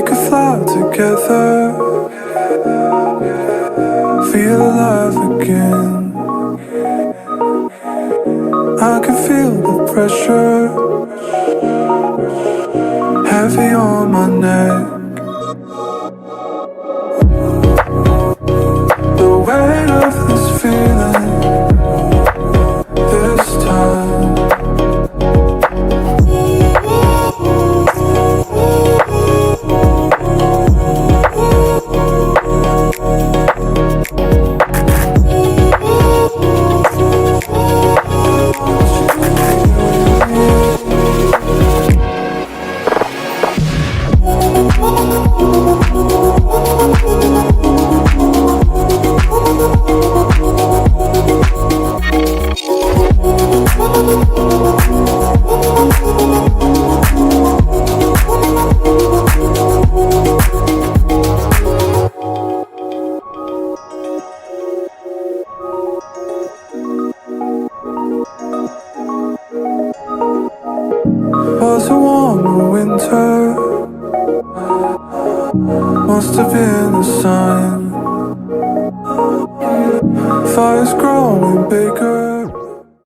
could fly together, feel alive again. I can feel the pressure heavy on my neck. The weight of this feeling this time. Was a warmer winter, must have been a sign. Fire's growing bigger.